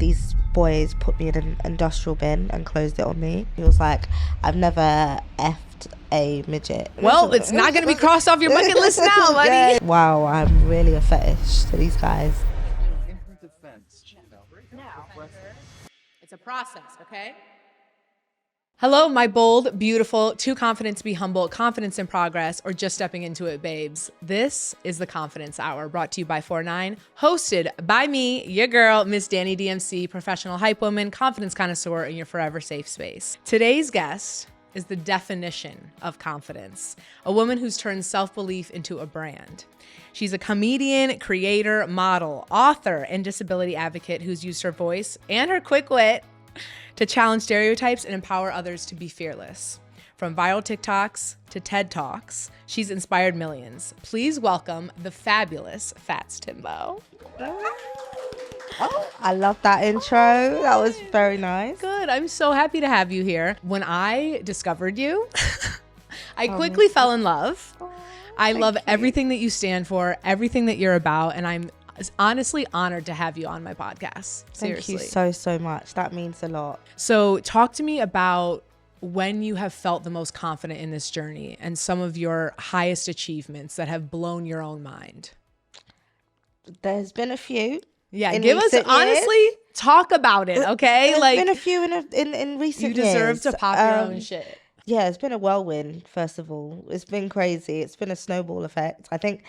these boys put me in an industrial bin and closed it on me. He was like, I've never effed a midget. Well, it's not going to be crossed off your bucket list now, buddy. Yeah. Wow, I'm really a fetish to these guys. It's a process, okay? Hello, my bold, beautiful, too confident to be humble, confidence in progress, or just stepping into it, babes. This is the Confidence Hour, brought to you by 49, hosted by me, your girl, Miss Dani DMC, professional hype woman, confidence connoisseur, and your forever safe space. Today's guest is the definition of confidence, a woman who's turned self-belief into a brand. She's a comedian, creator, model, author, and disability advocate who's used her voice and her quick wit to challenge stereotypes and empower others to be fearless. From viral TikToks to TED Talks, she's inspired millions. Please welcome the fabulous Fats Timbo. Oh, I love that intro. That was very nice. Good. I'm so happy to have you here. When I discovered you, I quickly fell in love. I love everything that you stand for, everything that you're about, and I'm honestly honored to have you on my podcast. Seriously. Thank you so much. That means a lot. So talk to me about when you have felt the most confident in this journey and some of your highest achievements that have blown your own mind. There's been a few. Yeah, give us, honestly, talk about it, okay? There's been a few in recent years. You deserve to pop your own shit. Yeah, it's been a whirlwind, first of all. It's been crazy. It's been a snowball effect. I think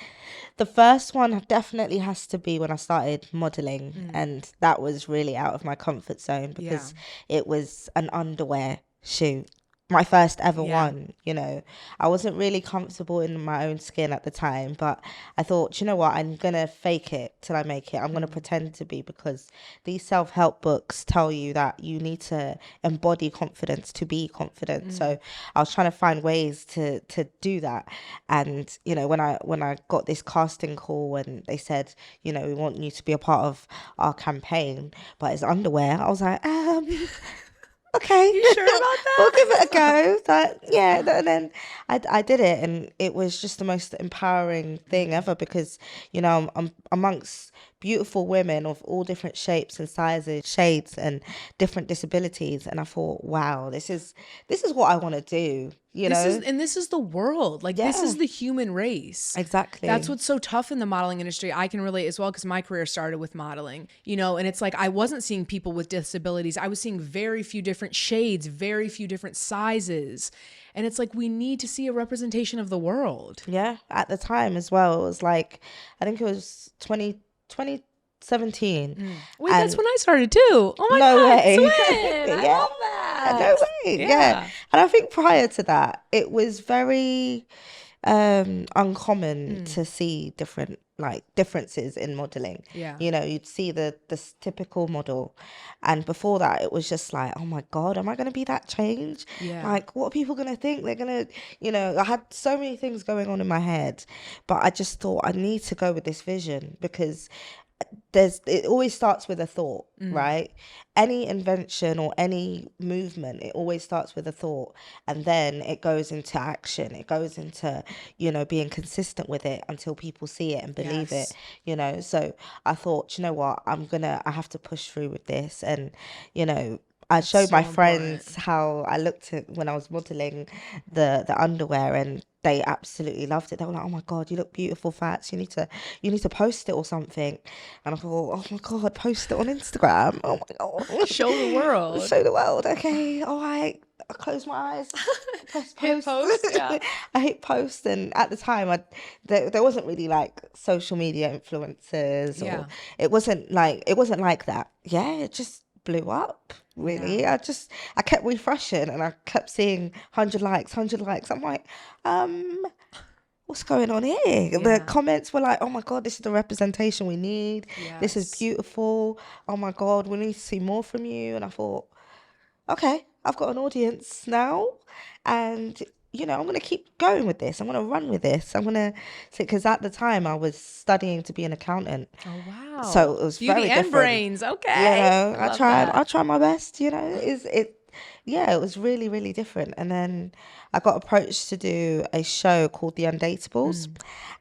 the first one definitely has to be when I started modeling. And that was really out of my comfort zone because it was an underwear shoot. My first ever one, you know. I wasn't really comfortable in my own skin at the time, but I thought, you know what, I'm going to fake it till I make it. I'm going to pretend to be, because these self-help books tell you that you need to embody confidence to be confident. So I was trying to find ways to do that. And, you know, when I got this casting call and they said, you know, we want you to be a part of our campaign, but it's underwear, I was like, okay, you sure about that? We'll give it a go. And then I did it, and it was just the most empowering thing ever, because, you know, I'm amongst beautiful women of all different shapes and sizes, shades, and different disabilities, and I thought, wow, this is what I want to do. You know, this is the world. Like, this is the human race. Exactly. That's what's so tough in the modeling industry. I can relate as well, because my career started with modeling, you know, and it's like I wasn't seeing people with disabilities. I was seeing very few different shades, very few different sizes. And it's like, we need to see a representation of the world. Yeah. At the time as well, it was like, I think it was 2017. Wait, that's when I started too. Oh my God, way. Twin. I love that. No way. Yeah. And I think prior to that, it was very uncommon to see different differences in modeling. Yeah. You know, you'd see the typical model, and before that it was just like, oh my God, am I going to be that change? Yeah. Like, what are people going to think? They're going to, you know, I had so many things going on in my head, but I just thought I need to go with this vision, because it always starts with a thought, right? Any invention or any movement, it always starts with a thought, and then it goes into action. It goes into, you know, being consistent with it until people see it and believe it, you know. So I thought, you know what, I have to push through with this. And, you know, I showed my friends how I looked at when I was modeling the underwear, and they absolutely loved it. They were like, oh my God, you look beautiful, Fats. You need to post it or something. And I thought, oh my God, post it on Instagram. Oh my God. Show the world. Show the world. Okay. All right. I close my eyes. Press post. Hit post, yeah. I hit post. And at the time, there wasn't really like social media influencers. Or it wasn't like that. Yeah, it just blew up, really. Yeah. I kept refreshing, and I kept seeing 100 likes. I'm like, what's going on here? Yeah. The comments were like, oh my God, this is the representation we need. Yes. This is beautiful. Oh my God, we need to see more from you. And I thought, okay, I've got an audience now, and, you know, I'm going to keep going with this. I'm going to run with this. I'm going to, because at the time I was studying to be an accountant. Oh, wow. So it was Beauty very and different. Brains. Okay. You know, I tried my best, you know, it was really, really different. And then I got approached to do a show called The Undateables.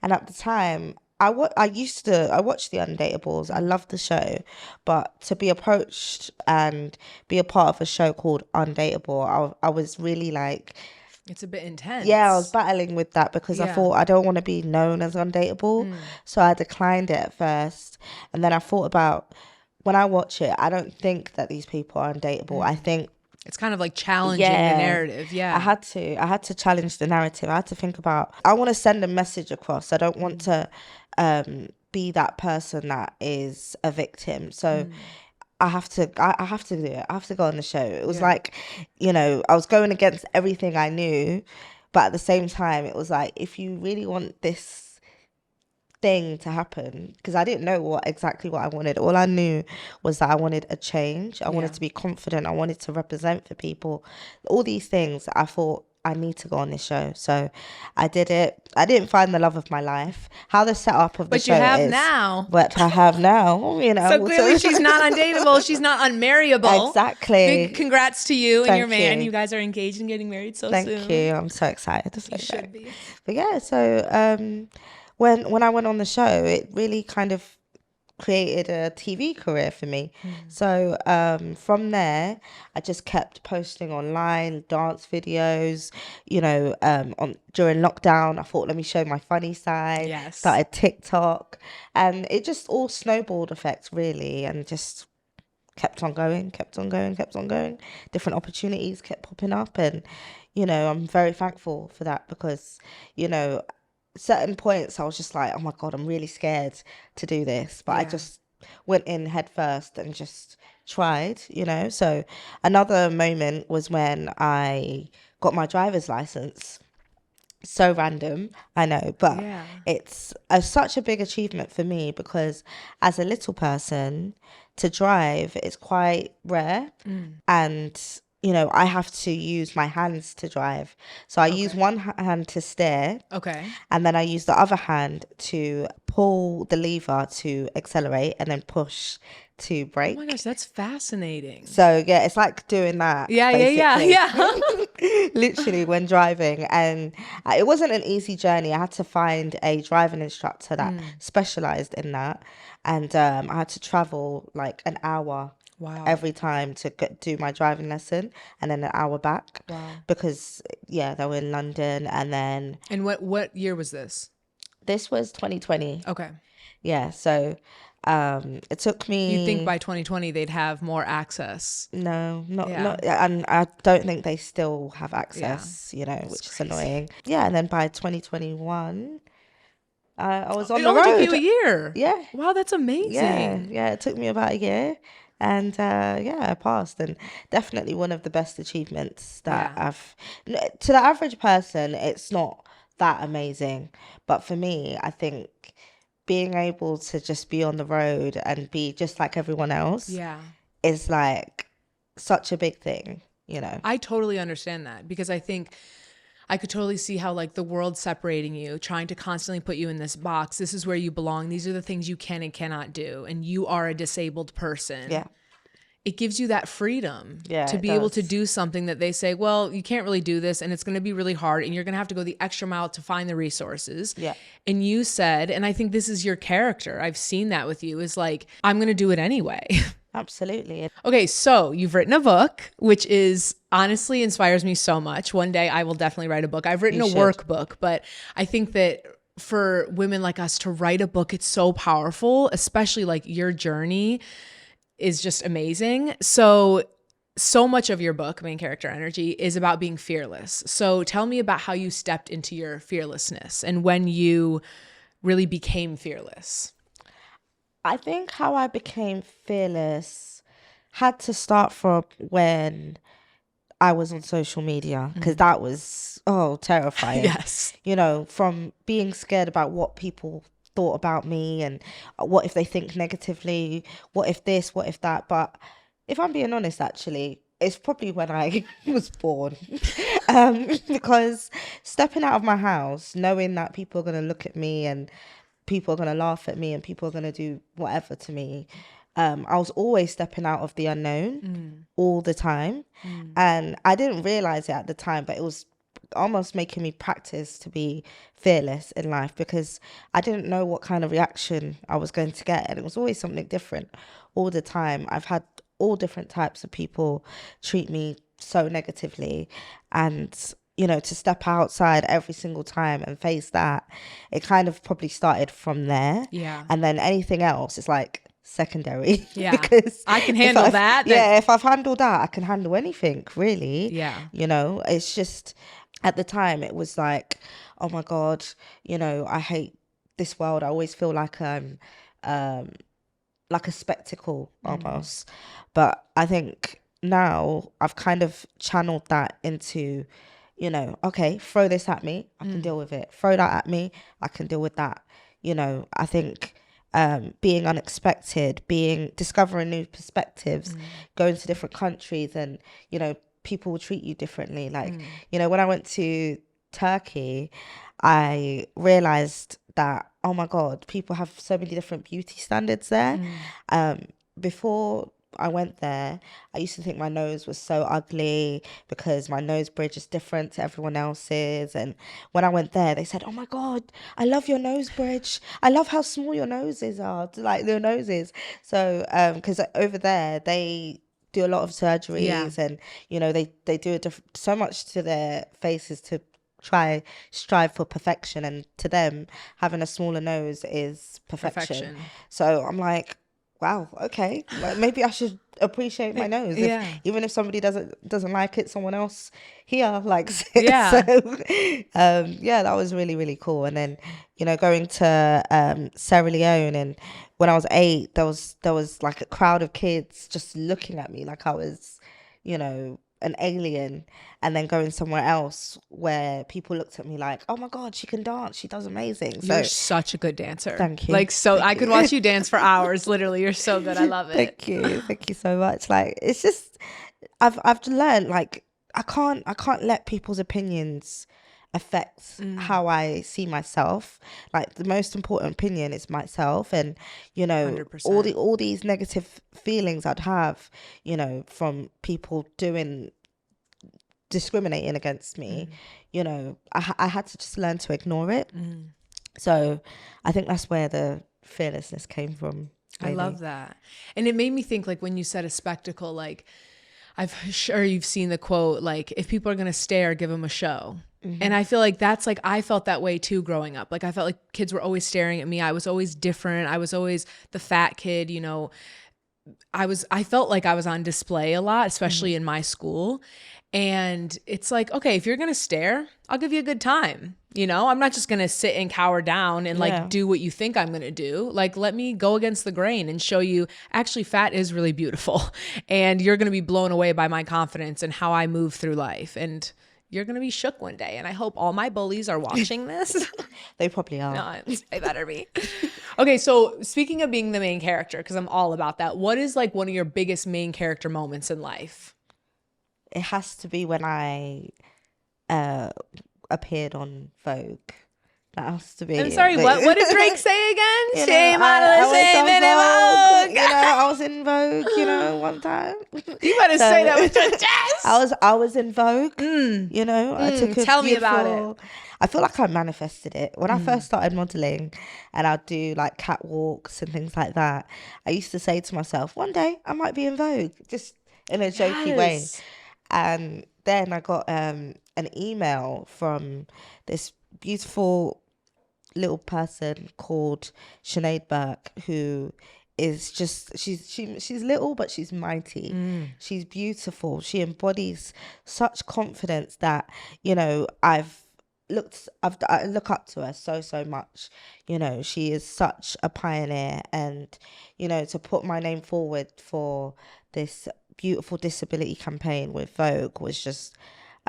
And at the time, I watched the Undateables. I loved the show, but to be approached and be a part of a show called Undateable, I was really like, it's a bit intense. yeah, I was battling with that because I thought I don't want to be known as undateable. So I declined it at first. And then I thought about, when I watch it, I don't think that these people are undateable. I think it's kind of like challenging the narrative. Yeah. I had to challenge the narrative. I had to think about, I want to send a message across. I don't want to be that person that is a victim. So I have to do it. I have to go on the show. It was like, I was going against everything I knew, but at the same time, it was like, if you really want this thing to happen, because I didn't know exactly what I wanted. All I knew was that I wanted a change. I wanted to be confident. I wanted to represent for people. All these things, I thought, I need to go on this show. So I did it. I didn't find the love of my life. How the setup of the show is. But you have now. But I have now, So clearly she's not undateable. She's not unmarriable. Exactly. Big congrats to you and your man. You guys are engaged and getting married so soon. Thank you. I'm so excited. You should be. But yeah, so when I went on the show, it really kind of created a TV career for me. So from there, I just kept posting online dance videos. During lockdown, I thought, let me show my funny side. Yes. Started TikTok, and it just all snowballed effect really, and just kept on going. Different opportunities kept popping up, and I'm very thankful for that, because certain points I was just like, oh my God, I'm really scared to do this. But I just went in head first and just tried, So another moment was when I got my driver's license. So random, I know, but it's such a big achievement for me, because as a little person, to drive is quite rare. And I have to use my hands to drive. So I use one hand to steer. Okay. And then I use the other hand to pull the lever to accelerate, and then push to brake. Oh my gosh, that's fascinating. So yeah, it's like doing that. Yeah. Literally when driving. And it wasn't an easy journey. I had to find a driving instructor that specialized in that. And I had to travel like an hour. Wow. Every time to do my driving lesson, and then an hour back. Wow. Because they were in London. And then what year was this? This was 2020. Okay. Yeah, so it took me. You'd think by 2020 they'd have more access. No, not, and I don't think they still have access. That's which crazy. is annoying. Yeah, and then by 2021, I was on it the only road. took you a year. Yeah. Wow, that's amazing. Yeah, it took me about a year. And I passed, and definitely one of the best achievements that I've. To the average person, it's not that amazing, but for me, I think being able to just be on the road and be just like everyone else, is like such a big thing. I totally understand that, because I think I could totally see how like the world separating you, trying to constantly put you in this box. This is where you belong. These are the things you can and cannot do. And you are a disabled person. Yeah. It gives you that freedom to be it able does. to do something that they say, well, you can't really do this, and it's going to be really hard, and you're going to have to go the extra mile to find the resources. Yeah. And you said, and I think this is your character, I've seen that with you, is like, I'm going to do it anyway. Absolutely. Okay, so you've written a book, which is honestly inspires me so much. One day I will definitely write a book. I've written a workbook, but I think that for women like us to write a book, it's so powerful, especially like your journey is just amazing. So much of your book, Main Character Energy, is about being fearless. So tell me about how you stepped into your fearlessness and when you really became fearless. I think how I became fearless had to start from when I was on social media, because that was terrifying. Yes. From being scared about what people thought about me, and what if they think negatively, what if this, what if that. But if I'm being honest, actually, it's probably when I was born. Because stepping out of my house, knowing that people are going to look at me and people are going to laugh at me and people are going to do whatever to me, I was always stepping out of the unknown all the time. And I didn't realize it at the time, but it was almost making me practice to be fearless in life, because I didn't know what kind of reaction I was going to get. And it was always something different all the time. I've had all different types of people treat me so negatively. And, you know, to step outside every single time and face that, it kind of probably started from there. Yeah. And then anything else is like secondary. Yeah. Because I can handle that. Yeah, if I've handled that, I can handle anything, really. Yeah. You know, it's just, at the time it was like, oh my God, you know, I hate this world. I always feel like I'm like a spectacle almost. But I think now I've kind of channeled that into, you know, okay, throw this at me, I can deal with it. Throw that at me, I can deal with that. You know, I think being unexpected, discovering new perspectives, going to different countries, and, you know, people will treat you differently. Like, you know, when I went to Turkey, I realized that, oh my God, people have so many different beauty standards there. Before I went there, I used to think my nose was so ugly because my nose bridge is different to everyone else's. And when I went there, they said, oh my God, I love your nose bridge. I love how small your noses are, like your noses. So, because over there, they do a lot of surgeries, and, you know, they do so much to their faces to strive for perfection, and to them having a smaller nose is perfection. So I'm like, wow, okay, like, maybe I should appreciate my nose. Even if somebody doesn't like it, someone else here likes it. That was really, really cool. And then, you know, going to Sierra Leone, and when I was 8, there was like a crowd of kids just looking at me like I was, you know, an alien. And then going somewhere else where people looked at me like, oh my God, she can dance, she does amazing. So you're such a good dancer. Thank you. Like, so I could watch you dance for hours. Literally, you're so good. I love it. Thank you so much. Like, it's just, I've learned, like, I can't let people's opinions affect how I see myself. Like, the most important opinion is myself. And, you know, 100%. all these negative feelings I'd have, you know, from people discriminating against me, you know, I had to just learn to ignore it. So I think that's where the fearlessness came from. Maybe. I love that. And it made me think, like, when you said a spectacle, like, I'm sure you've seen the quote, like, if people are going to stare, give them a show. And I feel like that's, like, I felt that way too growing up. Like, I felt like kids were always staring at me. I was always different. I was always the fat kid, you know. I felt like I was on display a lot, especially in my school. And it's like, okay, if you're going to stare, I'll give you a good time. You know, I'm not just going to sit and cower down and like do what you think I'm going to do. Like, let me go against the grain and show you actually fat is really beautiful. And you're going to be blown away by my confidence and how I move through life. And you're going to be shook one day. And I hope all my bullies are watching this. They probably are. No, they better be. Okay, so speaking of being the main character, because I'm all about that, what is like one of your biggest main character moments in life? It has to be when I appeared on Vogue. That has to be. I'm sorry, what did Drake say again? You Shame know, on I shame in Vogue. Vogue. You know, I was in Vogue, you know, one time. You better say that with your chest. I was in Vogue, you know. I took a tell me about it. I feel like I manifested it. When I first started modelling and I'd do like catwalks and things like that, I used to say to myself, one day I might be in Vogue, just in a jokey way. And then I got an email from this beautiful little person called Sinead Burke, who is just, she's little, but she's mighty. She's beautiful. She embodies such confidence that, you know, I look up to her so much. You know, she is such a pioneer, and, you know, to put my name forward for this beautiful disability campaign with Vogue was just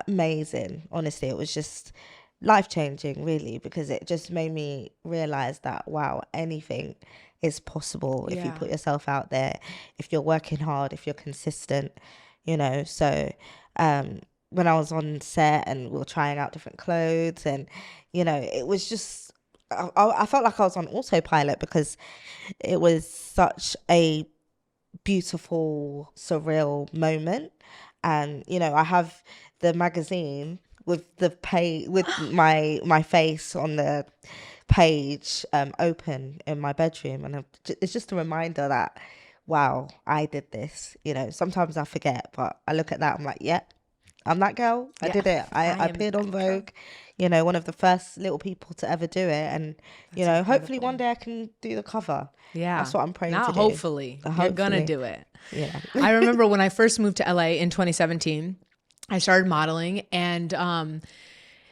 amazing. Honestly, it was just life-changing, really, because it just made me realize that, wow, anything is possible if you put yourself out there, if you're working hard, if you're consistent, you know. So when I was on set and we were trying out different clothes, and, you know, it was just, I felt like I was on autopilot, because it was such a beautiful, surreal moment. And, you know, I have the magazine with the with my face on the page open in my bedroom, and it's just a reminder that, wow, I did this. Sometimes I forget, but I look at that, I'm like, yeah, I'm that girl. I did it. I appeared on Vogue, one of the first little people to ever do it. And, hopefully one day I can do the cover. Yeah. That's what I'm praying to do. Hopefully. You're going to do it. Yeah. I remember when I first moved to LA in 2017, I started modeling, and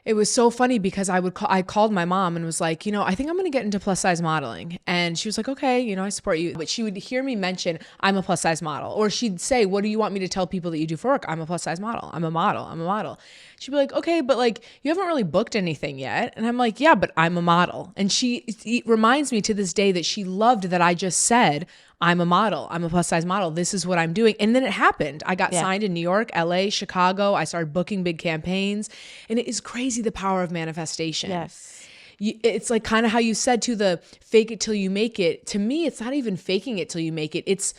it was so funny because I called my mom and was like, I think I'm going to get into plus size modeling. And she was like, okay, I support you. But she would hear me mention, I'm a plus size model. Or she'd say, what do you want me to tell people that you do for work? I'm a plus size model. I'm a model. I'm a model. She'd be like, okay, but like, you haven't really booked anything yet. And I'm like, yeah, but I'm a model. And it reminds me to this day that she loved that I just said, I'm a model. I'm a plus size model. This is what I'm doing. And then it happened. I got signed in New York, LA, Chicago. I started booking big campaigns. And it is crazy, the power of manifestation. Yes. It's like kind of how you said to the fake it till you make it. To me, it's not even faking it till you make it. It's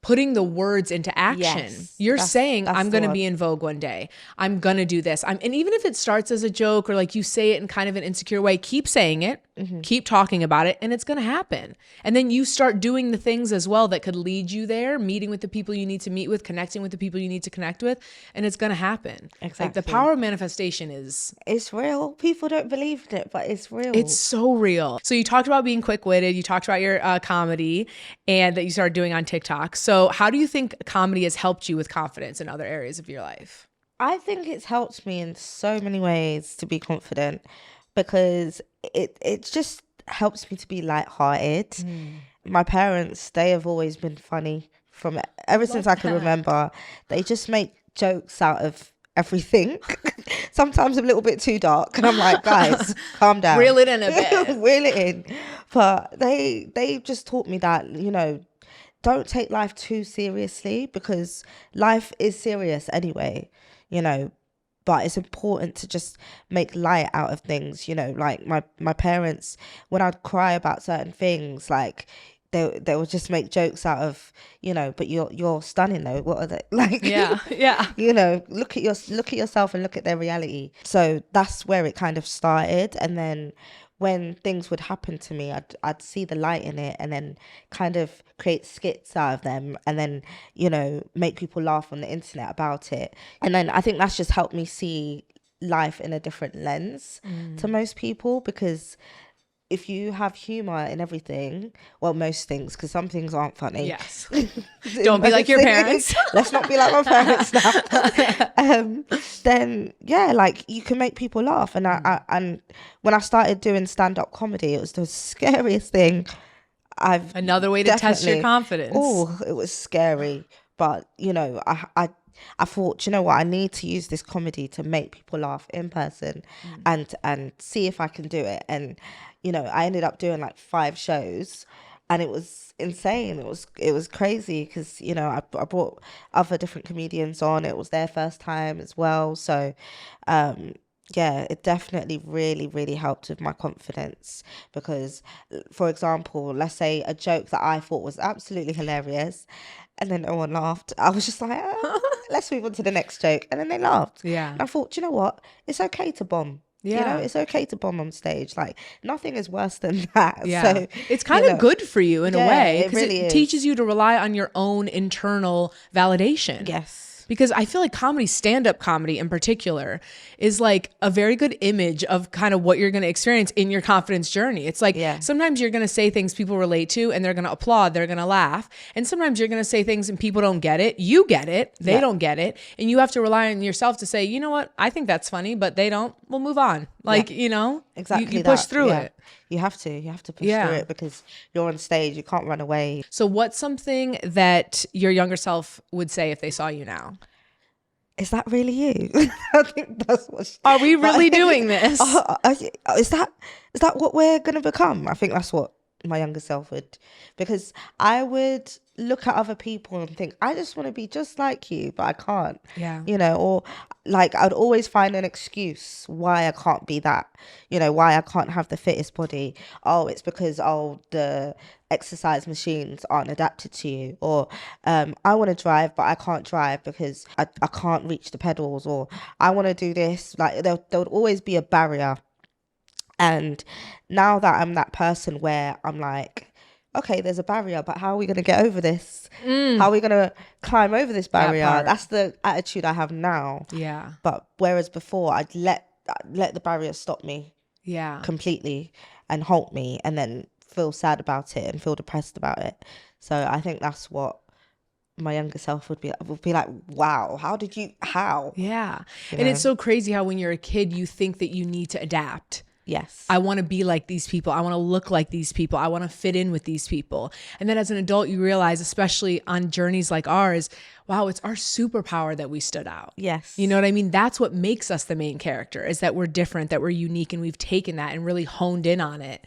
putting the words into action. Yes, you're saying, I'm going to be in Vogue one day. I'm going to do this. And even if it starts as a joke, or like you say it in kind of an insecure way, keep saying it, keep talking about it, and it's going to happen. And then you start doing the things as well that could lead you there, meeting with the people you need to meet with, connecting with the people you need to connect with, and it's going to happen. Exactly. Like the power of manifestation it's real. People don't believe in it, but it's real. It's so real. So you talked about being quick-witted. You talked about your comedy and that you started doing on TikTok. So how do you think comedy has helped you with confidence in other areas of your life? I think it's helped me in so many ways to be confident, because it just helps me to be lighthearted. My parents, they have always been funny from ever since I can remember. They just make jokes out of everything. Sometimes a little bit too dark, and I'm like, guys, calm down. Reel it in a bit. Reel it in. But they just taught me that, don't take life too seriously, because life is serious anyway, but it's important to just make light out of things. Like my parents, when I'd cry about certain things, like they would just make jokes out of, but you're stunning though. What are they like? Yeah. Look at yourself and look at their reality. So that's where it kind of started. And then when things would happen to me, I'd see the light in it, and then kind of create skits out of them, and then, make people laugh on the internet about it. And then I think that's just helped me see life in a different lens to most people, because if you have humor in everything, well, most things, because some things aren't funny. Yes. Don't be like your parents. Let's not be like my parents now. Then, yeah, like you can make people laugh. And and when I started doing stand-up comedy, it was the scariest thing Another way to test your confidence. Oh, it was scary. But, I thought, what, I need to use this comedy to make people laugh in person and see if I can do it. And, I ended up doing like 5 shows, and it was insane. It was crazy because, I brought other different comedians on. It was their first time as well. So, yeah, it definitely really, really helped with my confidence, because, for example, let's say a joke that I thought was absolutely hilarious and then no one laughed. I was just like, let's move on to the next joke. And then they laughed. Yeah. And I thought, you know what? It's okay to bomb. Yeah. It's okay to bomb on stage. Like, nothing is worse than that. Yeah. So, it's kind of good for you in a way, because really it teaches you to rely on your own internal validation. Yes. Because I feel like comedy, stand-up comedy in particular, is like a very good image of kind of what you're going to experience in your confidence journey. It's like sometimes you're going to say things people relate to and they're going to applaud, they're going to laugh. And sometimes you're going to say things and people don't get it. You get it. They don't get it. And you have to rely on yourself to say, you know what? I think that's funny, but they don't. We'll move on. Like, Exactly. You push through it. You have to push through it, because you're on stage. You can't run away. So what's something that your younger self would say if they saw you now? Is that really you? I think that's what. Are we really doing this? Is that what we're gonna become? I think that's what my younger self would, because I would look at other people and think, I just want to be just like you, but I can't. Yeah. Or like I'd always find an excuse why I can't be that, why I can't have the fittest body. Oh, it's because the exercise machines aren't adapted to you, or I want to drive but I can't drive because I can't reach the pedals, or I want to do this. Like there would always be a barrier. And now that I'm that person where I'm like, okay, there's a barrier, but how are we going to get over this? How are we going to climb over this barrier? That's the attitude I have now. Yeah. But whereas before, I'd let the barrier stop me completely and halt me, and then feel sad about it and feel depressed about it. So I think that's what my younger self would be like, wow, how? Yeah. And it's so crazy how when you're a kid, you think that you need to adapt. Yes. I want to be like these people. I want to look like these people. I want to fit in with these people. And then as an adult, you realize, especially on journeys like ours, wow, it's our superpower that we stood out. Yes. You know what I mean? That's what makes us the main character, is that we're different, that we're unique, and we've taken that and really honed in on it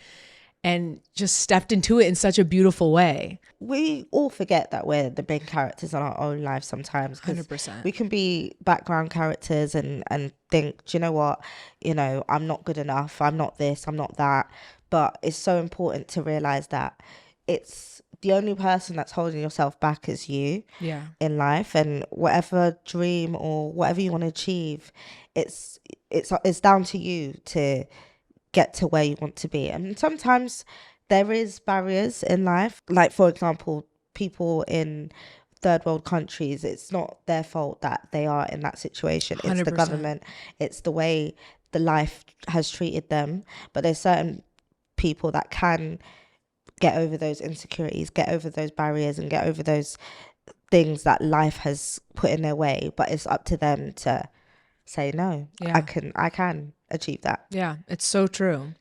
and just stepped into it in such a beautiful way. We all forget that we're the main characters in our own lives sometimes. 100%. We can be background characters and think, do you know what? I'm not good enough. I'm not this, I'm not that. But it's so important to realize that it's the only person that's holding yourself back is you in life. And whatever dream or whatever you want to achieve, it's down to you to get to where you want to be. And sometimes there is barriers in life, like for example, people in third world countries, it's not their fault that they are in that situation. 100%. It's the government, it's the way the life has treated them. But there's certain people that can get over those insecurities, get over those barriers, and get over those things that life has put in their way. But it's up to them to say, no, I can achieve that. Yeah, it's so true.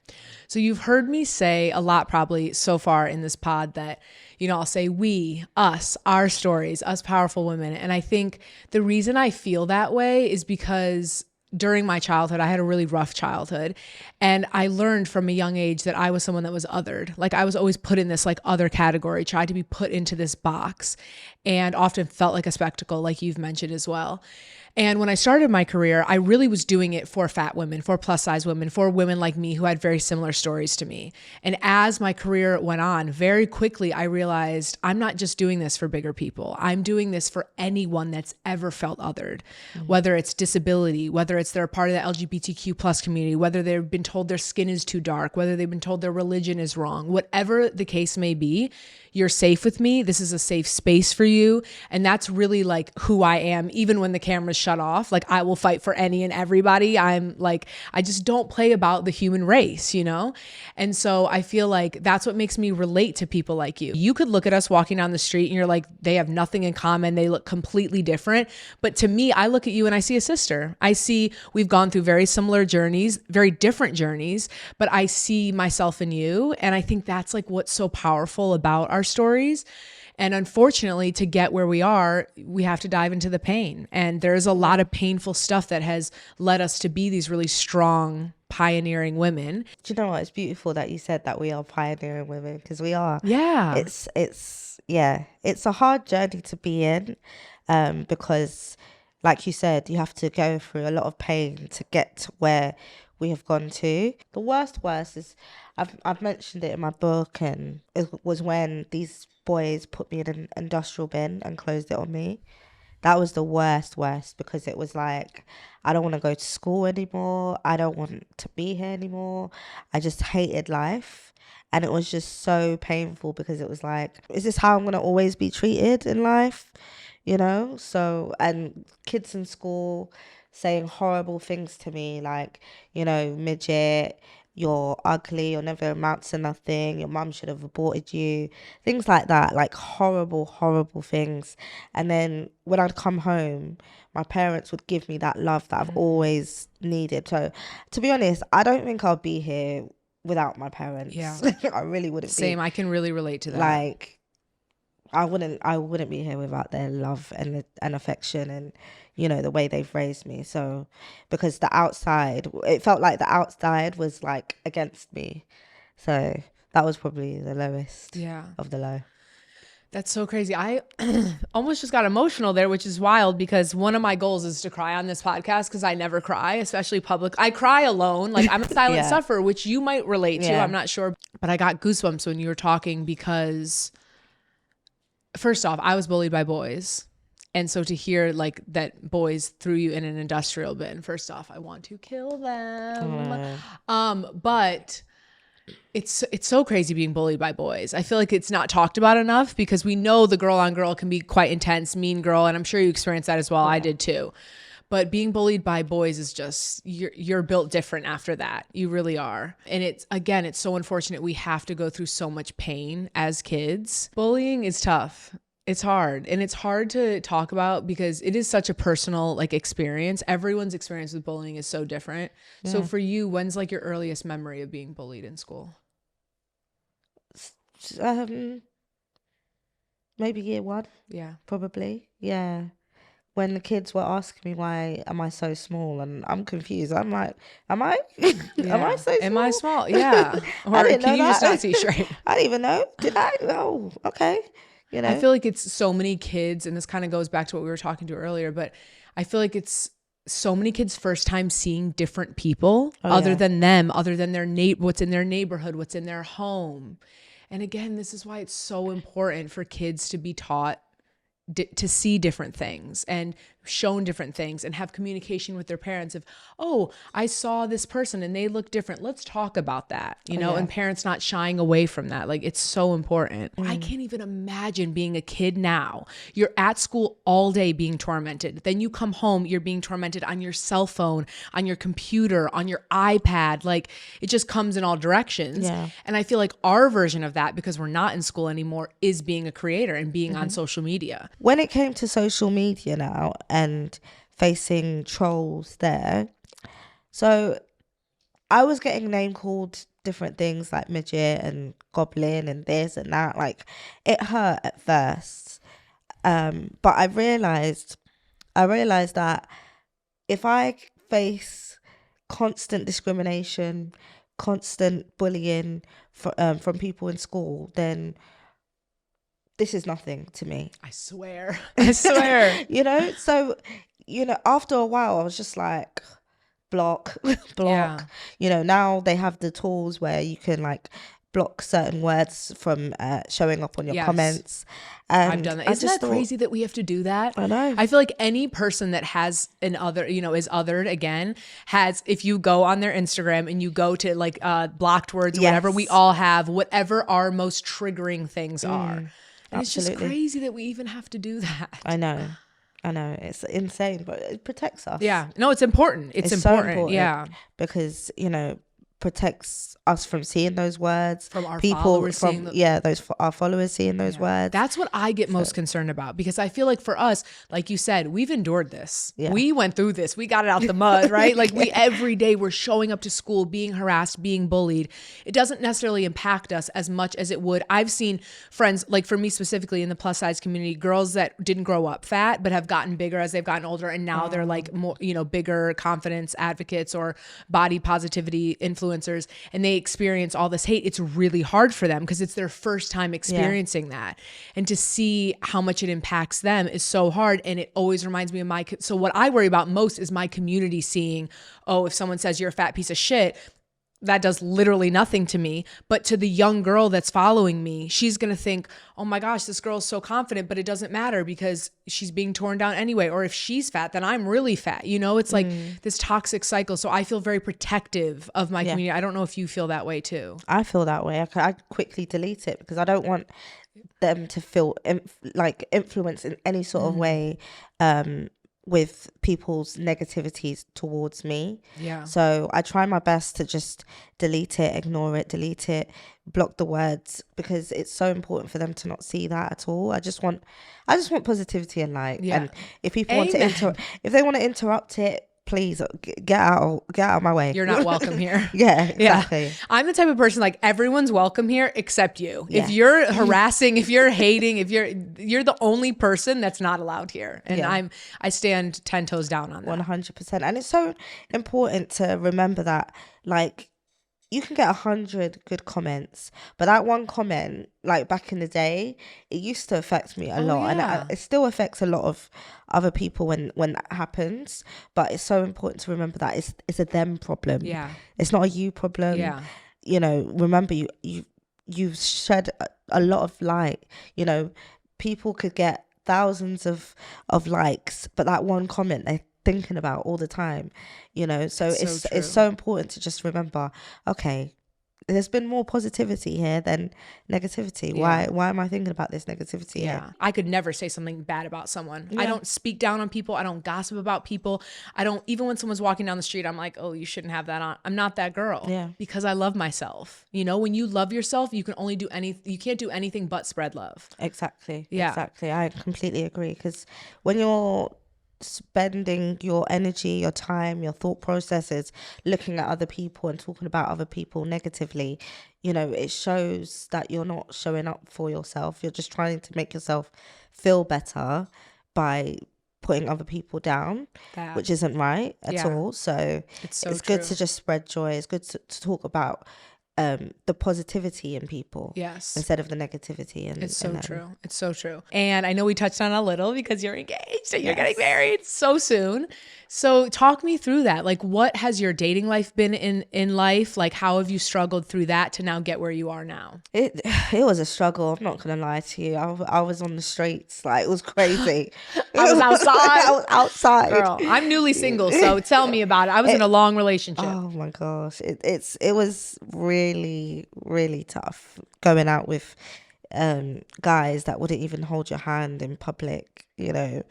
So you've heard me say a lot probably so far in this pod that, I'll say we, us, our stories, us powerful women. And I think the reason I feel that way is because during my childhood, I had a really rough childhood, and I learned from a young age that I was someone that was othered. Like I was always put in this like other category, tried to be put into this box, and often felt like a spectacle, like you've mentioned as well. And when I started my career, I really was doing it for fat women, for plus size women, for women like me who had very similar stories to me. And as my career went on, very quickly, I realized I'm not just doing this for bigger people. I'm doing this for anyone that's ever felt othered, whether it's disability, whether it's they're a part of the LGBTQ plus community, whether they've been told their skin is too dark, whether they've been told their religion is wrong, whatever the case may be. You're safe with me. This is a safe space for you. And that's really like who I am, even when the camera's shut off. Like I will fight for any and everybody. I'm like, I just don't play about the human race, And so I feel like that's what makes me relate to people like you. You could look at us walking down the street and you're like, they have nothing in common. They look completely different. But to me, I look at you and I see a sister. I see we've gone through very similar journeys, very different journeys, but I see myself in you. And I think that's like what's so powerful about our stories. And unfortunately, to get where we are, we have to dive into the pain. And there's a lot of painful stuff that has led us to be these really strong, pioneering women. Do you know what? It's beautiful that you said that we are pioneering women, because we are. Yeah. It's a hard journey to be in, because like you said, you have to go through a lot of pain to get to where we have gone to. The worst is, I've mentioned it in my book, and it was when these boys put me in an industrial bin and closed it on me. That was the worst, because it was like, I don't want to go to school anymore. I don't want to be here anymore. I just hated life. And it was just so painful, because it was like, is this how I'm going to always be treated in life? So, and kids in school saying horrible things to me, like, midget, you're ugly, you'll never amount to nothing, your mum should have aborted you, things like that, like horrible, horrible things. And then when I'd come home, my parents would give me that love that I've always needed. So to be honest, I don't think I'll be here without my parents. Yeah. I really wouldn't. Same. I can really relate to that. Like, I wouldn't be here without their love and affection, and the way they've raised me. So, because it felt like the outside was like against me. So That was probably the lowest Yeah. of the low. That's so crazy. I almost just got emotional there, which is wild because one of my goals is to cry on this podcast because I never cry, especially public. I cry alone. Like I'm a silent Yeah. sufferer, which you might relate to. Yeah. I'm not sure. But I got goosebumps when you were talking because first off, I was bullied by boys. And so to hear like that boys threw you in an industrial bin, first off, I want to kill them. But it's so crazy being bullied by boys. I feel like it's not talked about enough because we know the girl on girl can be quite intense, mean girl, and I'm sure you experienced that as well. I did too. But being bullied by boys is just you're built different after that. You really are. And it's so unfortunate we have to go through so much pain as kids. Bullying is tough. It's hard. And it's hard to talk about because it is such a personal like experience. Everyone's experience with bullying is so different. Yeah. So for you, when's like your earliest memory of being bullied in school? Maybe year 1. Yeah. Probably. Yeah. When the kids were asking me why am I so small, and I'm confused. I'm like, am I? Yeah. Am I so small? Am I small? Yeah. Or I didn't can know you just that. not see straight? I didn't even know. Did I? Oh, okay. You know? I feel like it's so many kids, and this kind of goes back to what we were talking to earlier, but I feel like it's so many kids' first time seeing different people other than them, other than their what's in their neighborhood, what's in their home. And again, this is why it's so important for kids to be taught to see different things and shown different things and have communication with their parents of, oh, I saw this person and they look different. Let's talk about that, you know, and parents not shying away from that. Like it's so important. I can't even imagine being a kid now. You're at school all day being tormented. Then you come home, you're being tormented on your cell phone, on your computer, on your iPad. Like it just comes in all directions. Yeah. And I feel like our version of that, because we're not in school anymore, is being a creator and being on social media. When it came to social media now and facing trolls there, so I was getting name called different things like midget and goblin and this and that. Like it hurt at first, but I realized that if I face constant discrimination, constant bullying from people in school, then this is nothing to me. I swear. You know, so, you know, after a while, I was just like, block. Yeah. You know, now they have the tools where you can like block certain words from showing up on your comments. And I've done that. Isn't that crazy that we have to do that? I know. I feel like any person that has an other, you know, is othered again, if you go on their Instagram and you go to like blocked words or whatever, we all have whatever our most triggering things are. And it's just crazy that we even have to do that. I know. It's insane, but it protects us. Yeah. No, it's important. It's important. So important. Yeah. Because, you know, protects us from seeing those words, from our followers seeing our followers seeing those words. That's what I get most concerned about, because I feel like for us, like you said, we've endured this. We went through this. We got it out the mud, right? Like we every day we're showing up to school being harassed, being bullied. It doesn't necessarily impact us as much as it would. I've seen friends, like for me specifically in the plus size community, girls that didn't grow up fat but have gotten bigger as they've gotten older, and now they're like more, you know, bigger confidence advocates or body positivity influencers, and they experience all this hate. It's really hard for them because it's their first time experiencing that, and to see how much it impacts them is so hard. And it always reminds me of so what I worry about most is my community seeing, oh, if someone says you're a fat piece of shit, that does literally nothing to me. But to the young girl that's following me, she's going to think, oh my gosh, this girl's so confident, but it doesn't matter because she's being torn down anyway. Or if she's fat, then I'm really fat. You know, it's like this toxic cycle. So I feel very protective of my community. I don't know if you feel that way too. I feel that way. I quickly delete it because I don't want them to feel like influence in any sort of way with people's negativities towards me. Yeah. So I try my best to just delete it, ignore it, delete it, block the words, because it's so important for them to not see that at all. I just want positivity and light. Yeah. And if people want to if they want to interrupt it, please get out of my way. You're not welcome here. Yeah, exactly. Yeah. I'm the type of person like everyone's welcome here except you. Yeah. If you're harassing, if you're hating, if you're the only person that's not allowed here. And I stand 10 toes down on that. 100%. And it's so important to remember that, like, you can get 100 good comments, but that one comment, like back in the day, it used to affect me a lot, and it still affects a lot of other people when that happens. But it's so important to remember that it's a them problem. Yeah, it's not a you problem. Yeah, You know, remember you've shed a lot of light. You know, people could get thousands of likes, but that one comment they're thinking about all the time, you know. So it's so important to just remember, okay, there's been more positivity here than negativity. Why am I thinking about this negativity here? I could never say something bad about someone. I don't speak down on people. I don't gossip about people. I don't, even when someone's walking down the street, I'm like, oh, you shouldn't have that on. I'm not that girl. Because I love myself. You know, when you love yourself, you can only do you can't do anything but spread love. Exactly. I completely agree, because when you're spending your energy, your time, your thought processes looking at other people and talking about other people negatively, you know, it shows that you're not showing up for yourself. You're just trying to make yourself feel better by putting other people down, which isn't right at all. So it's good to just spread joy. It's good to talk about the positivity in people, instead of the negativity. And it's so true. It's so true. And I know we touched on it a little because you're engaged and you're getting married so soon. So talk me through that. Like, what has your dating life been in life? Like, how have you struggled through that to now get where you are now? It was a struggle. I'm not gonna lie to you. I was on the streets. Like, it was crazy. I was outside. I was outside. Girl, I'm newly single, so tell me about it. I was in a long relationship. Oh my gosh. It was really, really tough going out with guys that wouldn't even hold your hand in public, you know.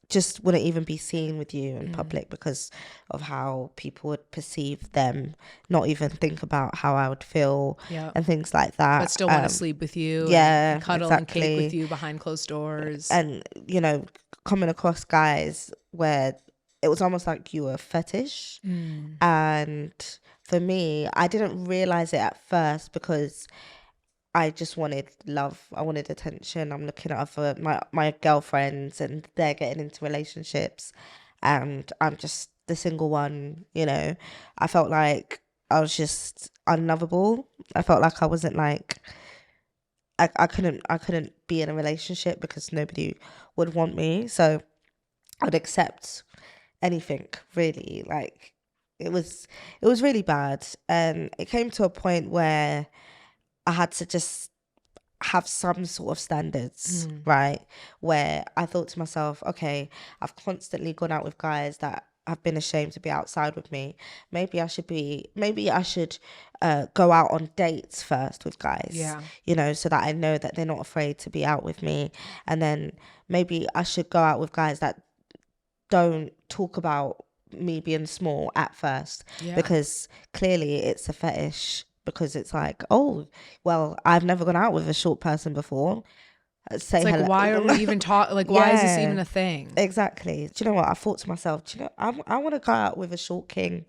Just wouldn't even be seen with you in public because of how people would perceive them, not even think about how I would feel and things like that. But still want to sleep with you, and cuddle and cake with you behind closed doors. And, you know, coming across guys where it was almost like you were a fetish. And for me, I didn't realize it at first because I just wanted love. I wanted attention. I'm looking at other my girlfriends and they're getting into relationships and I'm just the single one, you know. I felt like I was just unlovable. I felt like I wasn't like I couldn't be in a relationship because nobody would want me. So I would accept anything, really. Like, it was really bad. And it came to a point where I had to just have some sort of standards, right? Where I thought to myself, okay, I've constantly gone out with guys that have been ashamed to be outside with me. Maybe I should go out on dates first with guys, you know, so that I know that they're not afraid to be out with me. And then maybe I should go out with guys that don't talk about me being small at first, because clearly it's a fetish. Because it's like, oh, well, I've never gone out with a short person before. Say it's like, hello. why are we even talking? Like, why is this even a thing? Exactly. Do you know what? I thought to myself, do you know, I want to go out with a short king.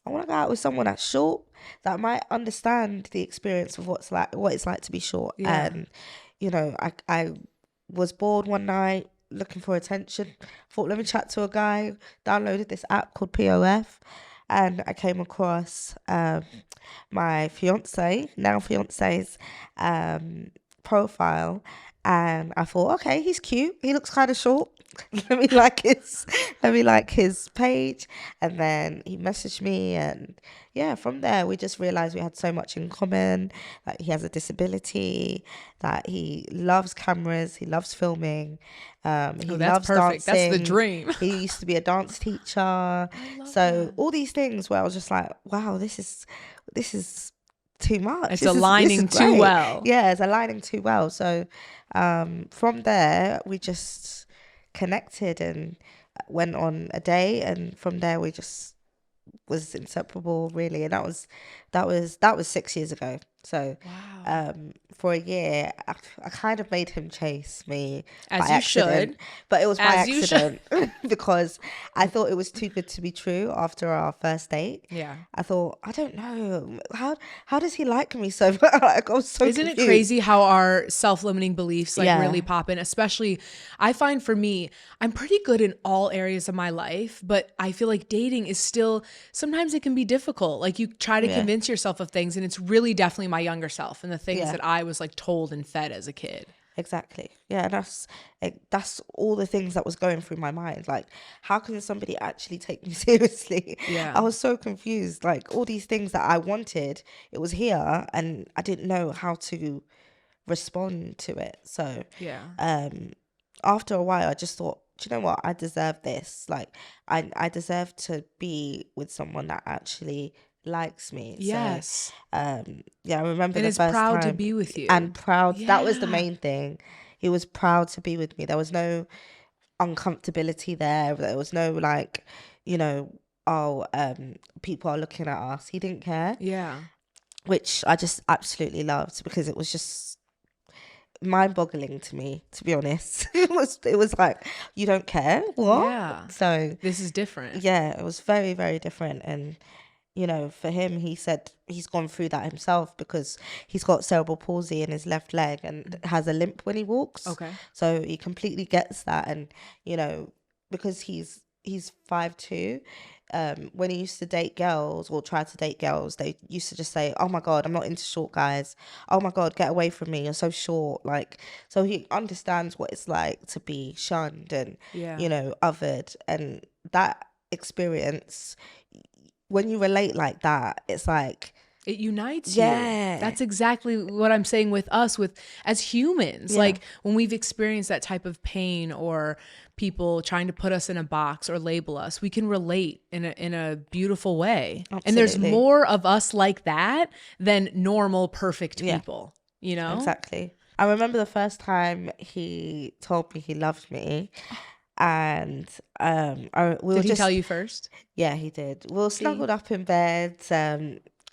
I want to go out with someone that's short, that might understand the experience of what it's like to be short. And, you know, I was bored one night looking for attention. Thought, let me chat to a guy. Downloaded this app called POF. And I came across my now fiance's profile, and I thought, okay, he's cute. He looks kind of short. let me like his page. And then he messaged me, and from there we just realized we had so much in common. Like, he has a disability, that he loves cameras, he loves filming, he loves perfect. dancing. That's the dream. He used to be a dance teacher. So all these things where I was just like, wow, this is too much. It's aligning too well. Yeah, it's aligning too well. So from there we just connected and went on a date, and from there we just was inseparable, really. And that was 6 years ago. So for a year, I kind of made him chase me As by you accident. should. But it was by As you accident because I thought it was too good to be true after our first date. Yeah. I thought, I don't know. How does he like me so much? Like, I was so Isn't confused. it crazy how our self-limiting beliefs like Yeah. really pop in? Especially, I find for me, I'm pretty good in all areas of my life, but I feel like dating is still, sometimes it can be difficult. Like you try to convince yourself of things, and it's really definitely my younger self and the things that I was like told and fed as a kid. Exactly. Yeah, that's all the things that was going through my mind. Like, how can somebody actually take me seriously? Yeah. I was so confused. Like, all these things that I wanted, it was here, and I didn't know how to respond to it. So, after a while, I just thought, do you know what? I deserve this. Like, I deserve to be with someone that actually likes me. Yes. So, I remember And the is first proud to time be with you. and proud. That was the Yeah. main thing. He was proud to be with me. There was no uncomfortability there. There was no like, people are looking at us. He didn't care. Yeah. Which I just absolutely loved because it was just mind-boggling to me, to be honest. It was like, you don't care? What? Yeah. So this is different. Yeah, it was very, very different. And for him, he said he's gone through that himself because he's got cerebral palsy in his left leg and has a limp when he walks. Okay. So he completely gets that. And, because he's 5'2", when he used to date girls or try to date girls, they used to just say, oh my God, I'm not into short guys. Oh my God, get away from me. You're so short. Like, so he understands what it's like to be shunned and, othered. And that experience, when you relate like that, it's like it unites Yeah. you. That's exactly what I'm saying with us, as humans. Yeah. Like when we've experienced that type of pain or people trying to put us in a box or label us, we can relate in a beautiful way. Absolutely. And there's more of us like that than normal, perfect Yeah. people, you know? Exactly. I remember the first time he told me he loved me, and Did he tell you first? Yeah, he did. We were snuggled up in bed.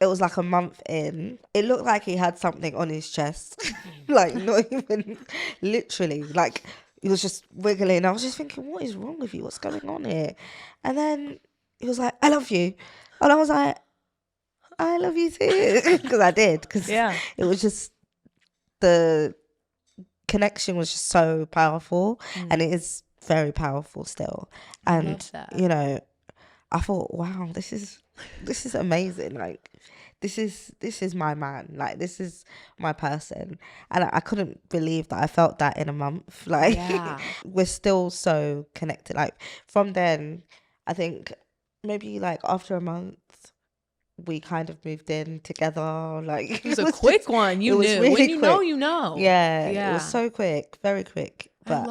It was like a month in. It looked like he had something on his chest. Like, not even literally. Like, he was just wiggling. I was just thinking, what is wrong with you? What's going on here? And then he was like, I love you. And I was like, I love you too. Because I did. Because it was just, the connection was just so powerful. And it is very powerful still. And, I love that. I thought, wow, this is amazing. Like, this is my man. Like, this is my person. And I couldn't believe that I felt that in a month. Like, we're still so connected. Like, from then, I think maybe like after a month, we kind of moved in together. Like, it was a quick one. You knew. Really when you know, quick. you know. Yeah, it was so quick, very quick. But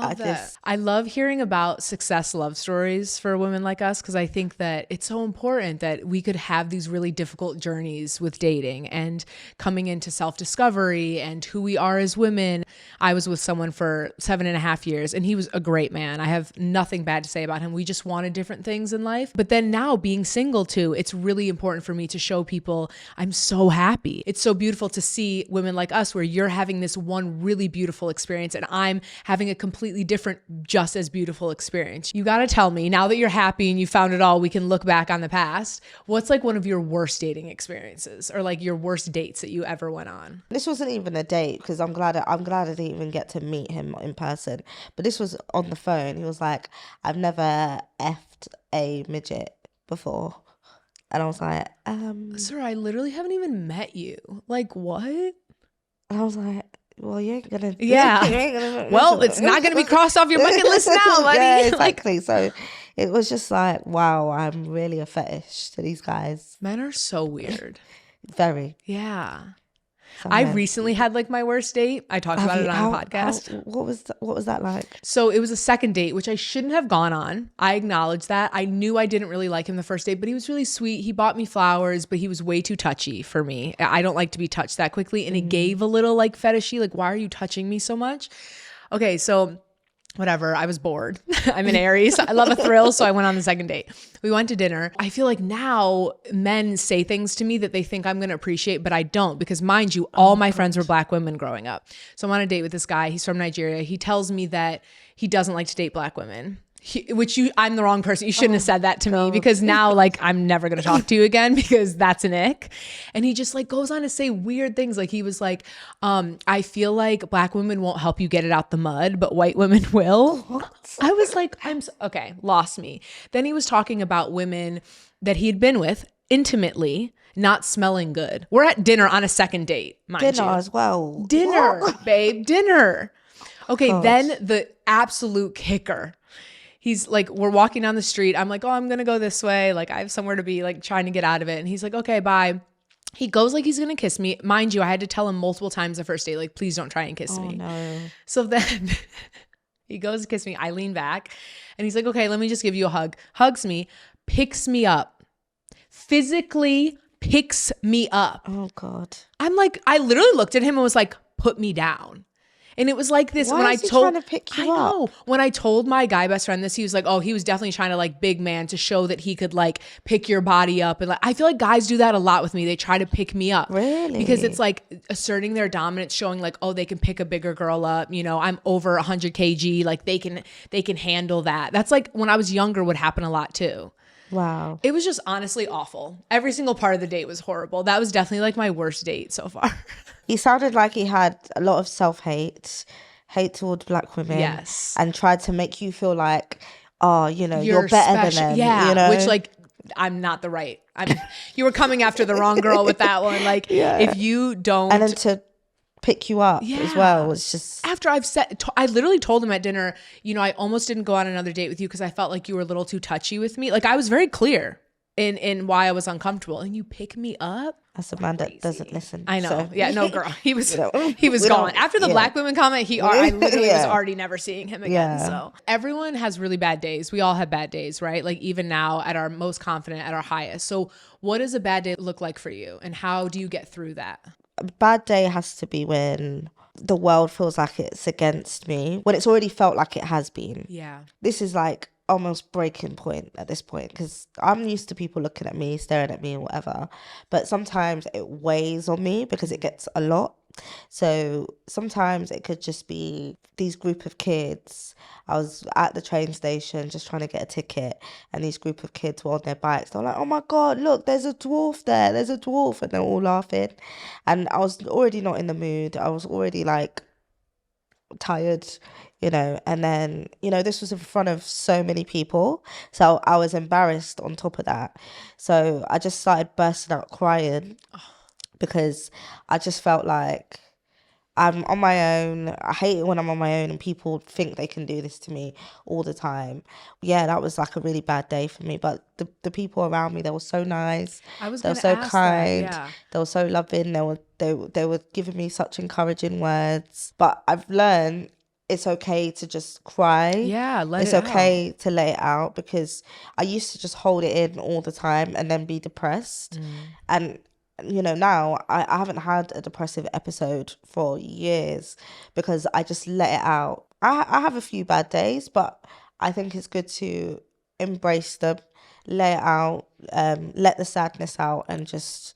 I love hearing about success love stories for women like us, because I think that it's so important that we could have these really difficult journeys with dating and coming into self-discovery and who we are as women. I was with someone for 7.5 years and he was a great man. I have nothing bad to say about him. We just wanted different things in life. But then now being single too, it's really important for me to show people I'm so happy. It's so beautiful to see women like us where you're having this one really beautiful experience and I'm having a completely different, just as beautiful experience. You got to tell me, now that you're happy and you found it all, we can look back on the past. What's like one of your worst dating experiences or like your worst dates that you ever went on? This wasn't even a date because I'm glad I didn't even get to meet him in person. But this was on the phone. He was like, I've never effed a midget before. And I was like, Sir, I literally haven't even met you. Like, what? And I was like, well, you ain't gonna. Yeah. You ain't gonna, well, it's not gonna be crossed off your bucket list now, buddy. Yeah, exactly. So it was just like, wow, I'm really a fetish to these guys. Men are so weird. Very. Yeah. I recently had like my worst date. I talked about it on a podcast. What was that like? So it was a second date, which I shouldn't have gone on. I acknowledge that. I knew I didn't really like him the first date, but he was really sweet. He bought me flowers, but he was way too touchy for me. I don't like to be touched that quickly. And it gave a little like fetishy, like, why are you touching me so much? Okay, so whatever. I was bored. I'm an Aries. I love a thrill. So I went on the second date. We went to dinner. I feel like now men say things to me that they think I'm going to appreciate, but I don't, because mind you, all my friends were Black women growing up. So I'm on a date with this guy. He's from Nigeria. He tells me that he doesn't like to date Black women. I'm the wrong person. You shouldn't have said that to me, because now like I'm never going to talk to you again, because that's an ick. And he just like goes on to say weird things. Like he was like, I feel like Black women won't help you get it out the mud, but white women will. What? I was like, okay, lost me. Then he was talking about women that he had been with intimately, not smelling good. We're at dinner on a second date, mind you. Dinner as well. Dinner, babe, dinner. Okay, then the absolute kicker. He's like, we're walking down the street. I'm like, oh, I'm going to go this way. Like I have somewhere to be, like trying to get out of it. And he's like, okay, bye. He goes like he's going to kiss me. Mind you, I had to tell him multiple times the first date, like, please don't try and kiss me. No. So then he goes to kiss me. I lean back and he's like, okay, let me just give you a hug. Hugs me, picks me up, physically picks me up. Oh God. I'm like, I literally looked at him and was like, put me down. And it was like this. Why when is he trying to pick you up? When I told my guy best friend this, he was like, oh, he was definitely trying to like big man to show that he could like pick your body up. And like, I feel like guys do that a lot with me. They try to pick me up. Really? Because it's like asserting their dominance, showing like, oh, they can pick a bigger girl up. You know, I'm over 100 kg. Like they can handle that. That's like when I was younger would happen a lot too. Wow. It was just honestly awful. Every single part of the date was horrible. That was definitely like my worst date so far. He sounded like he had a lot of self-hate, hate towards Black women. Yes. And tried to make you feel like, oh, you know, you're better than them. Yeah. You know? Which like, I'm not the right. You were coming after the wrong girl with that one. Like if you don't. And then to pick you up as well. It's just. After I literally told him at dinner, you know, I almost didn't go on another date with you because I felt like you were a little too touchy with me. Like I was very clear in why I was uncomfortable, and you pick me up. As a man that doesn't listen. I know. So. Yeah, no, girl. He was gone. After the Black women comment, I literally was already never seeing him again. Yeah. So everyone has really bad days. We all have bad days, right? Like even now at our most confident, at our highest. So what does a bad day look like for you? And how do you get through that? A bad day has to be when the world feels like it's against me, when it's already felt like it has been. Yeah. This is like almost breaking point at this point, because I'm used to people looking at me, staring at me, or whatever, but sometimes it weighs on me because it gets a lot. So sometimes it could just be these group of kids. I was at the train station just trying to get a ticket, and these group of kids were on their bikes. They're like, oh my God, look, there's a dwarf there, there's a dwarf, and they're all laughing. And I was already not in the mood. I was already like tired, you know, and then, you know, this was in front of so many people, so I was embarrassed on top of that. So I just started bursting out crying because I just felt like I'm on my own. I hate it when I'm on my own and people think they can do this to me all the time. Yeah, that was like a really bad day for me, but the people around me, they were so nice. They were so kind. Yeah. They were so loving. They were giving me such encouraging words. But I've learned it's okay to just cry. Yeah, it's okay to let it out, because I used to just hold it in all the time and then be depressed. And you know, now I haven't had a depressive episode for years because I just let it out. I have a few bad days, but I think it's good to embrace them, let it out, let the sadness out, and just,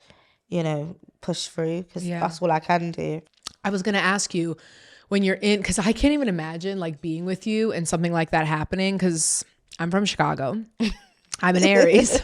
you know, push through, because that's all I can do. I was going to ask you, when you're in, because I can't even imagine like being with you and something like that happening, because I'm from Chicago. I'm an Aries.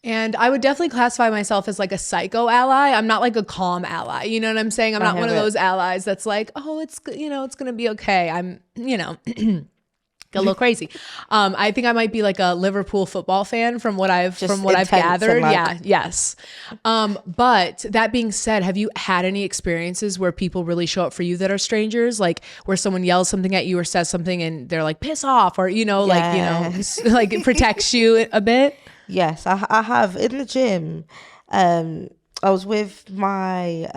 And I would definitely classify myself as like a psycho ally. I'm not like a calm ally. You know what I'm saying? I'm not one of those allies that's like, oh, it's, you know, it's going to be okay. I'm, you know, a little crazy. I think I might be like a Liverpool football fan from what I've gathered. Like, yeah. Yes. But that being said, have you had any experiences where people really show up for you that are strangers? Like where someone yells something at you or says something and they're like, piss off, or, you know, like, you know, like it protects you a bit. Yes, I have. In the gym, I was with my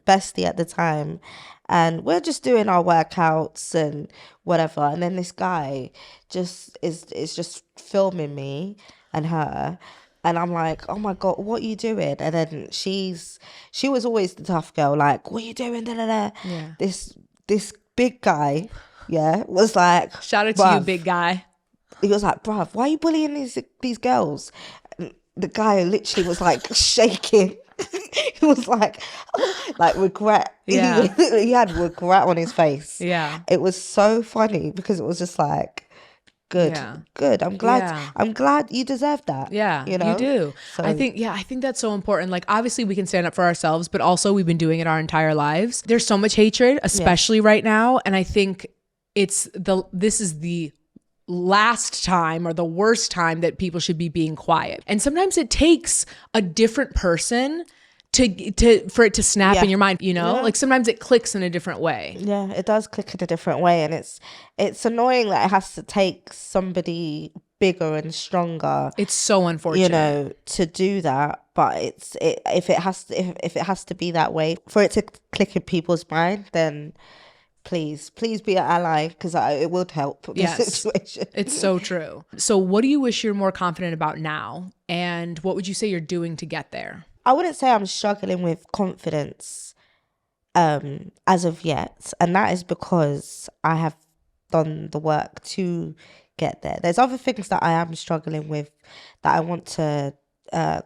bestie at the time, and we're just doing our workouts and whatever. And then this guy just is just filming me and her. And I'm like, oh my God, what are you doing? And then she was always the tough girl, like, what are you doing? Da, da, da. Yeah. This big guy yeah, was like, Shout out to you, big guy. He was like, bruv, why are you bullying these girls? And the guy literally was like shaking. He was like regret. Yeah. He had regret on his face. Yeah. It was so funny because it was just like, good. I'm glad. Yeah. I'm glad you deserve that. Yeah, you know? you do. So, I think that's so important. Like, obviously we can stand up for ourselves, but also we've been doing it our entire lives. There's so much hatred, especially right now. And I think this is the last time or the worst time that people should be being quiet. And sometimes it takes a different person for it to snap in your mind, you know? Like sometimes it clicks in a different way. Yeah, it does click in a different way, and it's annoying that it has to take somebody bigger and stronger. It's so unfortunate, you know, to do that. But if it has to be that way for it to click in people's mind, then please be an ally, because it would help the situation. It's so true. So what do you wish you're more confident about now? And what would you say you're doing to get there? I wouldn't say I'm struggling with confidence as of yet. And that is because I have done the work to get there. There's other things that I am struggling with that I want to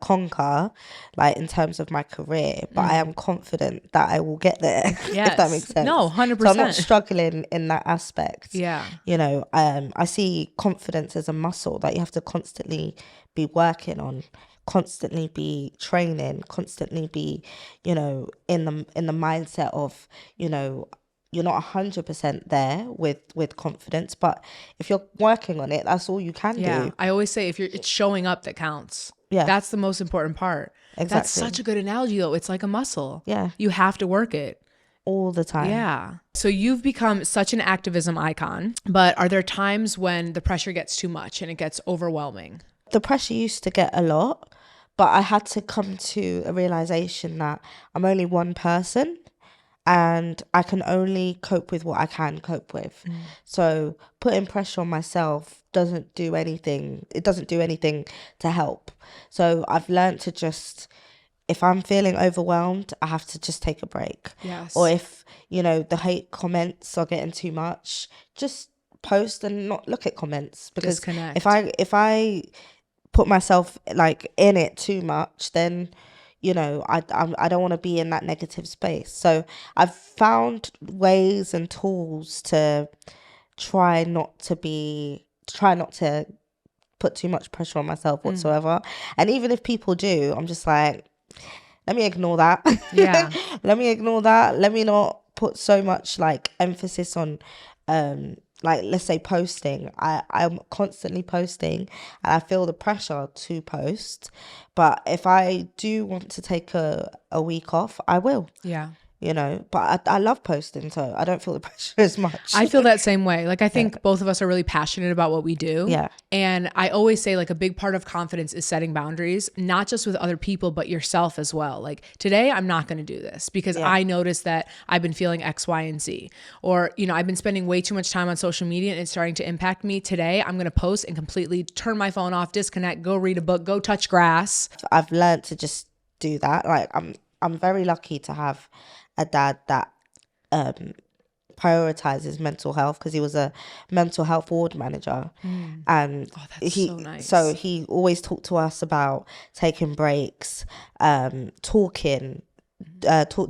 conquer, like in terms of my career, but I am confident that I will get there. Yes. If that makes sense. No, 100%. So I'm not struggling in that aspect. Yeah. You know, I see confidence as a muscle that you have to constantly be working on, constantly be training, constantly be, you know, in the mindset of, you know, you're not 100% there with confidence, but if you're working on it, that's all you can do. I always say it's showing up that counts. Yeah. That's the most important part. Exactly. That's such a good analogy though. It's like a muscle. Yeah. You have to work it. All the time. Yeah. So you've become such an activism icon, but are there times when the pressure gets too much and it gets overwhelming? The pressure used to get a lot, but I had to come to a realization that I'm only one person and I can only cope with what I can cope with. So putting pressure on myself doesn't do anything. It doesn't do anything to help. So I've learned to just, if I'm feeling overwhelmed, I have to just take a break. Yes. Or if, you know, the hate comments are getting too much, just post and not look at comments. Because disconnect. if I put myself like in it too much, then, you know, I don't want to be in that negative space. So I've found ways and tools to try not to put too much pressure on myself whatsoever. And even if people do, I'm just like, let me ignore that. Yeah. Let me ignore that. Let me not put so much like emphasis on like, let's say posting. I'm constantly posting and I feel the pressure to post. But if I do want to take a week off, I will. Yeah. You know, but I love posting, so I don't feel the pressure as much. I feel that same way. Like, I think both of us are really passionate about what we do. Yeah. And I always say, like, a big part of confidence is setting boundaries, not just with other people, but yourself as well. Like, today I'm not going to do this because I noticed that I've been feeling X, Y, and Z. Or, you know, I've been spending way too much time on social media and it's starting to impact me. Today I'm going to post and completely turn my phone off, disconnect, go read a book, go touch grass. I've learned to just do that. Like, I'm very lucky to have a dad that prioritizes mental health, because he was a mental health ward manager. And that's so nice. So he always talked to us about taking breaks, talking,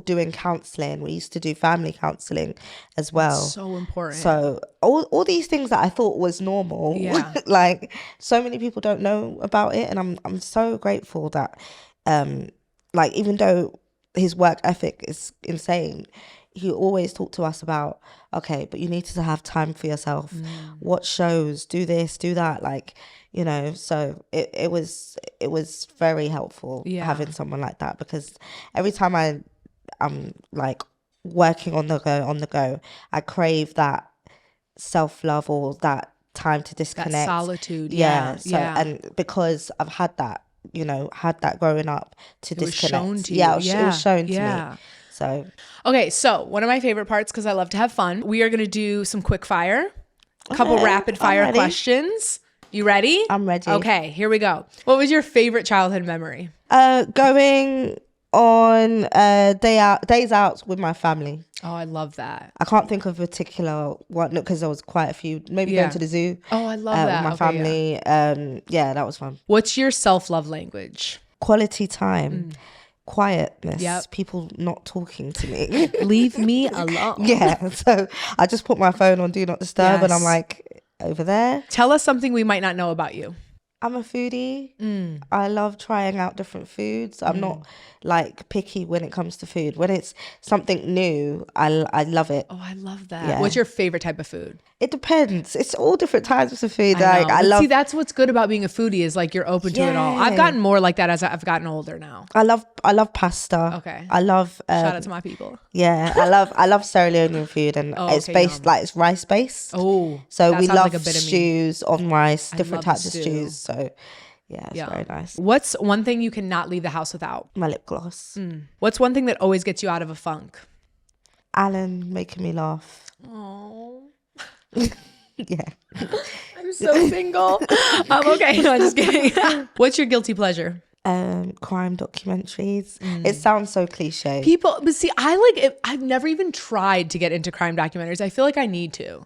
doing counseling. We used to do family counseling as well. That's so important. So all these things that I thought was normal, like so many people don't know about it, and I'm so grateful that like, even though his work ethic is insane, he always talked to us about, okay, but you need to have time for yourself. Watch shows, do this, do that, like, you know. So it was very helpful having someone like that, because every time I'm like working on the go, I crave that self-love or that time to disconnect, that solitude. And because I've had that, you know, growing up, to disconnect. Shown to you. It was shown to me. So okay, so one of my favorite parts, because I love to have fun, we are going to do some quick fire, a couple rapid fire questions. You ready? I'm ready. Okay, here we go. What was your favorite childhood memory? Going on days out with my family. Oh, I love that. I can't think of a particular one because there was quite a few. Maybe going to the zoo. Oh, I love that. With my family. Yeah, that was fun. What's your self-love language? Quality time. Quietness. Yep. People not talking to me. Leave me alone. Yeah. So I just put my phone on Do Not Disturb and I'm like, over there. Tell us something we might not know about you. I'm a foodie. I love trying out different foods. I'm not like picky when it comes to food. When it's something new, I love it. Oh, I love that. Yeah. What's your favorite type of food? It depends. It's all different types of food. I love. See, that's what's good about being a foodie is like you're open to it all. I've gotten more like that as I've gotten older now. I love pasta. Okay. I love shout out to my people. Yeah, I love Sierra Leonean food and it's based like it's rice based. Oh, so we love like stews on rice, different types of stews. So yeah, it's very nice. What's one thing you cannot leave the house without? My lip gloss. What's one thing that always gets you out of a funk? Alan making me laugh. Oh. Yeah. I'm so single. Okay, no, I'm just kidding. What's your guilty pleasure? Crime documentaries. It sounds so cliche. But see, I like it. I've never even tried to get into crime documentaries. I feel like I need to.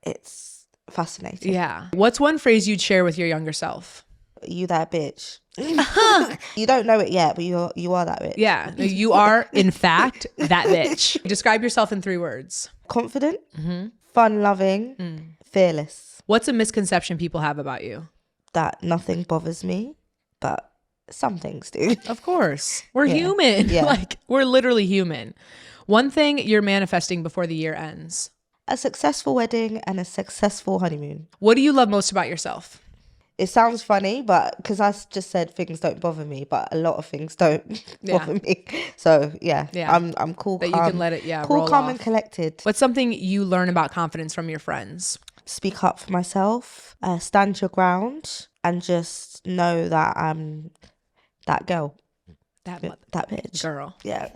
It's fascinating. Yeah. What's one phrase you'd share with your younger self? You that bitch. You don't know it yet, but you are that bitch. Yeah, you are in fact that bitch. Describe yourself in 3 words. Confident, fun-loving, fearless. What's a misconception people have about you? That nothing bothers me, but some things do. Of course. We're human. Yeah. Like, we're literally human. One thing you're manifesting before the year ends. A successful wedding and a successful honeymoon. What do you love most about yourself? It sounds funny, but because I just said things don't bother me, but a lot of things don't bother me. So yeah. I'm cool, that calm. You can let it, cool, roll calm, off. And collected. What's something you learn about confidence from your friends? Speak up for myself, stand your ground, and just know that I'm that girl. That bitch. Girl. Yeah.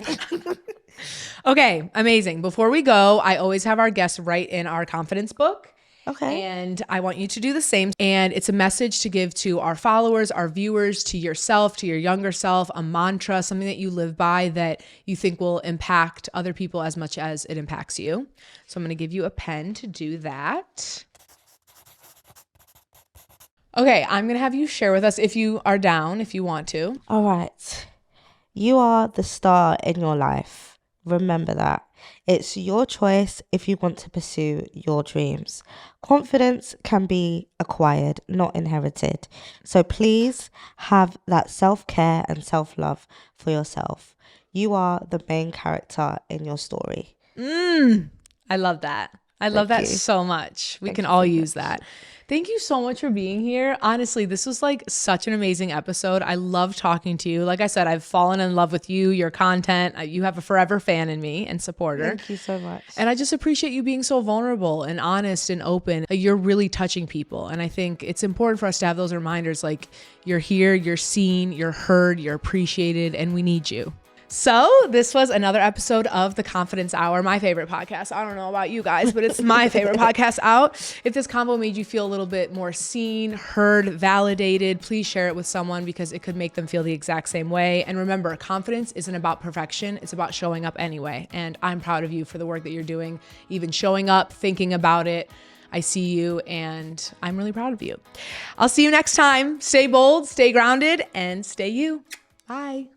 Okay, amazing. Before we go, I always have our guests write in our confidence book. Okay. And I want you to do the same. And it's a message to give to our followers, our viewers, to yourself, to your younger self, a mantra, something that you live by that you think will impact other people as much as it impacts you. So I'm going to give you a pen to do that. Okay, I'm going to have you share with us if you are down, if you want to. All right. You are the star in your life. Remember that. It's your choice if you want to pursue your dreams. Confidence can be acquired, not inherited. So please have that self-care and self-love for yourself. You are the main character in your story. I love that. I love that so much. We can all use that. Thank you so much for being here. Honestly, this was like such an amazing episode. I love talking to you. Like I said, I've fallen in love with you, your content. You have a forever fan in me and supporter. Thank you so much. And I just appreciate you being so vulnerable and honest and open. You're really touching people. And I think it's important for us to have those reminders like you're here, you're seen, you're heard, you're appreciated, and we need you. So this was another episode of The Confidence Hour, my favorite podcast. I don't know about you guys, but it's my favorite podcast out. If this combo made you feel a little bit more seen, heard, validated, please share it with someone because it could make them feel the exact same way. And remember, confidence isn't about perfection. It's about showing up anyway. And I'm proud of you for the work that you're doing, even showing up, thinking about it. I see you and I'm really proud of you. I'll see you next time. Stay bold, stay grounded, and stay you. Bye.